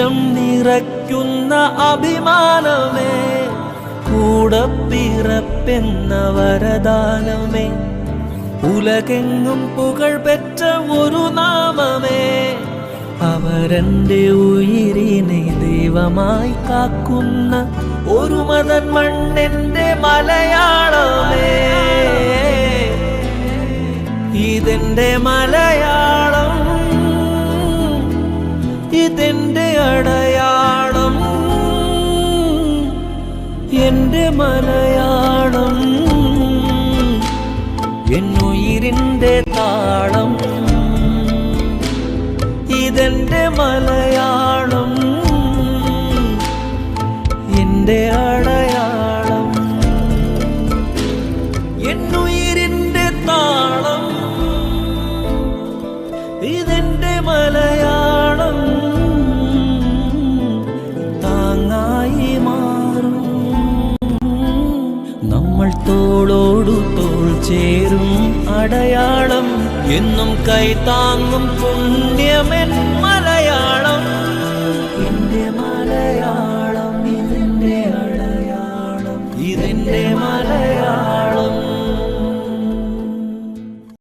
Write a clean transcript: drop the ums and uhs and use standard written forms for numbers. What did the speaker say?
നെഞ്ചം നിറയ്ക്കുന്ന അഭിമാനമേ, കൂടപ്പിറപ്പെന്ന വരദാനമേ, ഉലകെങ്ങും പുകഴ് പെറ്റ ഒരു നാമമേ, അവരെന്റെ ഉയിരിനെ ദൈവമായി കാക്കുന്ന ഒരു മതൻ മണ്ണെന്റെ മലയാളമേ. ഇതെന്റെ മലയാളം, ഇതെന്റെ അടയാളം, എന്റെ മലയാളം, എന്നുയിരിന്റെ താളം. ഇതെന്റെ മലയാളം, എന്റെ അടയാളം, എന്നുയിരിന്റെ താളം. ഇതെന്റെ മലയാളം, താങ്ങായി മാറും. നമ്മൾ തോളോടു തോൾ ചേരും അടയാളം, എന്നും കൈതാങ്ങും പുണ്യമെൻ